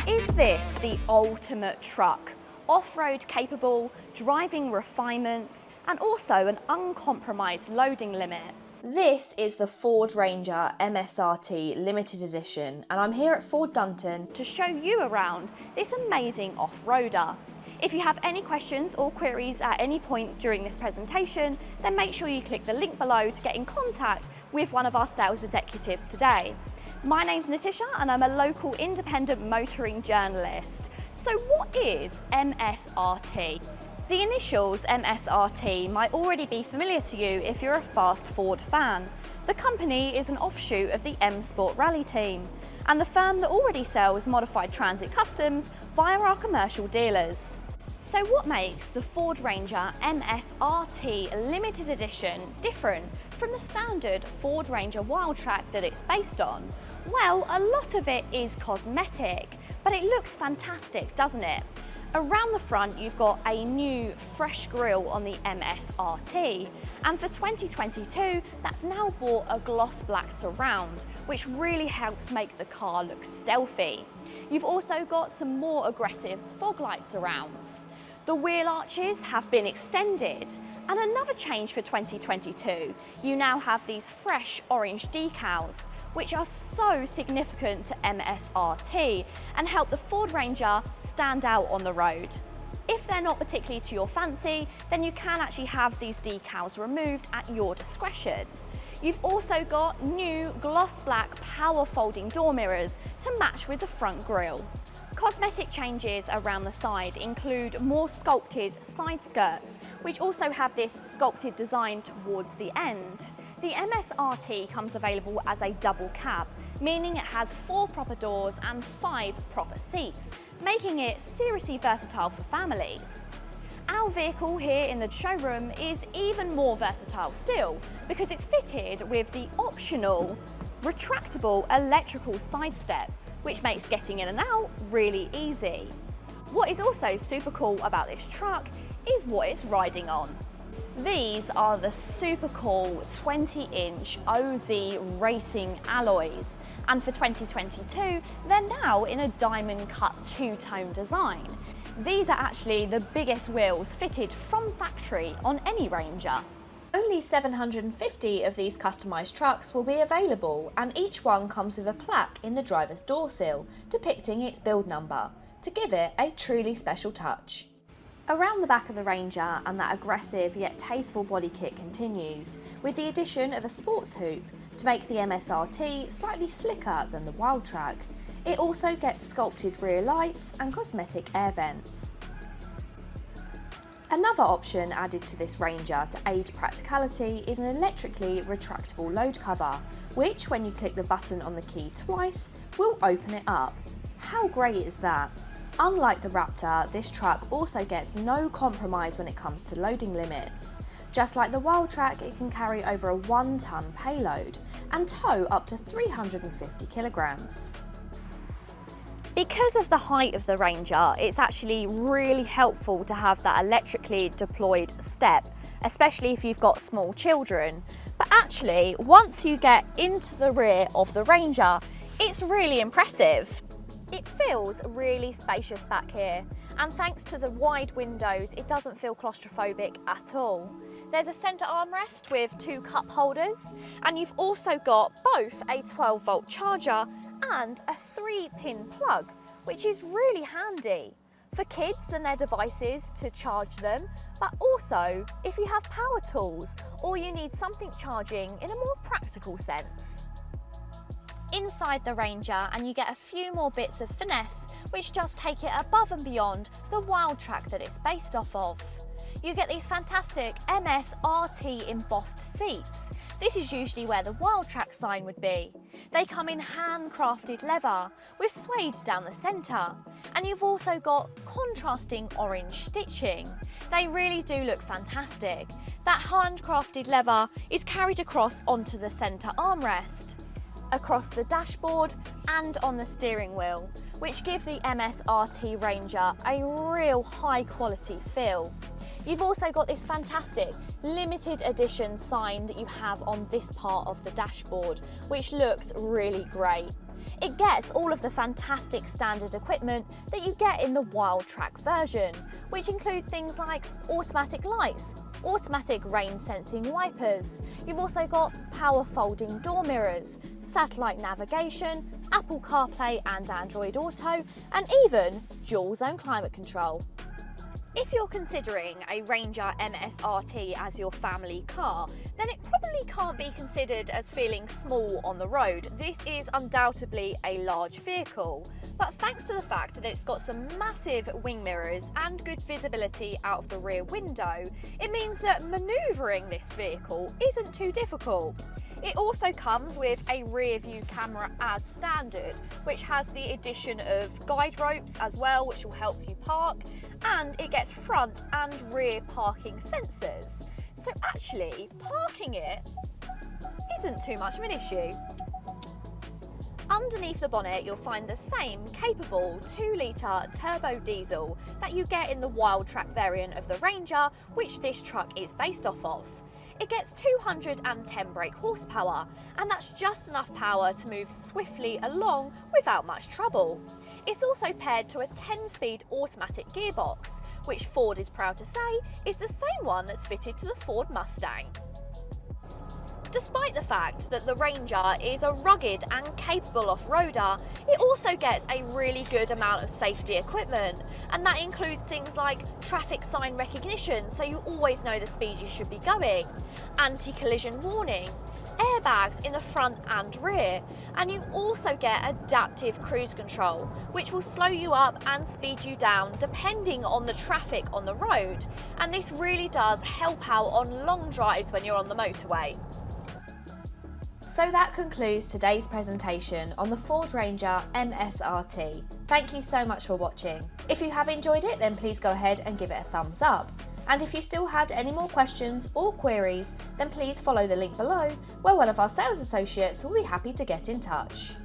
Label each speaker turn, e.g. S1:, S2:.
S1: Is this the ultimate truck? Off-road capable, driving refinements, and also an uncompromised loading limit. This is the Ford Ranger MSRT Limited Edition, and I'm here at Ford Dunton to show you around this amazing off-roader. If you have any questions or queries at any point during this presentation, then make sure you click the link below to get in contact with one of our sales executives today. My name's Natasha and I'm a local independent motoring journalist. So what is MSRT? The initials MSRT might already be familiar to you if you're a fast Ford fan. The company is an offshoot of the M Sport Rally team and the firm that already sells modified Transit Customs via our commercial dealers. So what makes the Ford Ranger MSRT Limited Edition different from the standard Ford Ranger Wildtrak that it's based on? Well, a lot of it is cosmetic, but it looks fantastic, doesn't it? Around the front, you've got a new fresh grille on the MSRT. And for 2022, that's now bought a gloss black surround, which really helps make the car look stealthy. You've also got some more aggressive fog light surrounds. The wheel arches have been extended. And another change for 2022, you now have these fresh orange decals, which are so significant to MSRT and help the Ford Ranger stand out on the road. If they're not particularly to your fancy, then you can actually have these decals removed at your discretion. You've also got new gloss black power folding door mirrors to match with the front grille. Cosmetic changes around the side include more sculpted side skirts, which also have this sculpted design towards the end. The MSRT comes available as a double cab, meaning it has 4 proper doors and 5 proper seats, making it seriously versatile for families. Our vehicle here in the showroom is even more versatile still, because it's fitted with the optional retractable electrical side step, which makes getting in and out really easy. What is also super cool about this truck is what it's riding on. These are the super cool 20-inch OZ racing alloys, and for 2022, they're now in a diamond cut two-tone design. These are actually the biggest wheels fitted from factory on any Ranger. Only 750 of these customised trucks will be available, and each one comes with a plaque in the driver's door sill depicting its build number to give it a truly special touch. Around the back of the Ranger, and that aggressive yet tasteful body kit continues with the addition of a sports hoop to make the MSRT slightly slicker than the Wildtrak. It also gets sculpted rear lights and cosmetic air vents. Another option added to this Ranger to aid practicality is an electrically retractable load cover, which when you click the button on the key twice, will open it up. How great is that? Unlike the Raptor, this truck also gets no compromise when it comes to loading limits. Just like the Wildtrak, it can carry over a 1-ton payload and tow up to 350 kilograms. Because of the height of the Ranger, it's actually really helpful to have that electrically deployed step, especially if you've got small children. But actually, once you get into the rear of the Ranger, it's really impressive. It feels really spacious back here, and thanks to the wide windows, it doesn't feel claustrophobic at all. There's a centre armrest with 2 cup holders, and you've also got both a 12-volt charger and a 3-pin plug, which is really handy for kids and their devices to charge them, but also if you have power tools or you need something charging in a more practical sense. Inside the Ranger, and you get a few more bits of finesse which just take it above and beyond the Wildtrak that it's based off of. You get these fantastic MSRT embossed seats. This is usually where the Wildtrak sign would be. They come in handcrafted leather with suede down the centre, and you've also got contrasting orange stitching. They really do look fantastic. That handcrafted leather is carried across onto the centre armrest, across the dashboard and on the steering wheel, which give the MSRT Ranger a real high quality feel. You've also got this fantastic limited edition sign that you have on this part of the dashboard, which looks really great. It gets all of the fantastic standard equipment that you get in the Wild Track version, which include things like automatic lights, automatic rain sensing wipers. You've also got power folding door mirrors, satellite navigation, Apple CarPlay and Android Auto, and even dual zone climate control. If you're considering a Ranger MSRT as your family car, then it probably can't be considered as feeling small on the road. This is undoubtedly a large vehicle, but thanks to the fact that it's got some massive wing mirrors and good visibility out of the rear window, it means that manoeuvring this vehicle isn't too difficult. It also comes with a rear view camera as standard, which has the addition of guide ropes as well, which will help you park, and it gets front and rear parking sensors. So actually, parking it isn't too much of an issue. Underneath the bonnet, you'll find the same capable 2-litre turbo diesel that you get in the Wild Track variant of the Ranger, which this truck is based off of. It gets 210 brake horsepower, and that's just enough power to move swiftly along without much trouble. It's also paired to a 10-speed automatic gearbox, which Ford is proud to say is the same one that's fitted to the Ford Mustang. Despite the fact that the Ranger is a rugged and capable off-roader, it also gets a really good amount of safety equipment, and that includes things like traffic sign recognition, so you always know the speed you should be going, anti-collision warning, airbags in the front and rear, and you also get adaptive cruise control, which will slow you up and speed you down depending on the traffic on the road, and this really does help out on long drives when you're on the motorway. So that concludes today's presentation on the Ford Ranger MSRT. Thank you so much for watching. If you have enjoyed it, then please go ahead and give it a thumbs up. And if you still had any more questions or queries, then please follow the link below, where one of our sales associates will be happy to get in touch.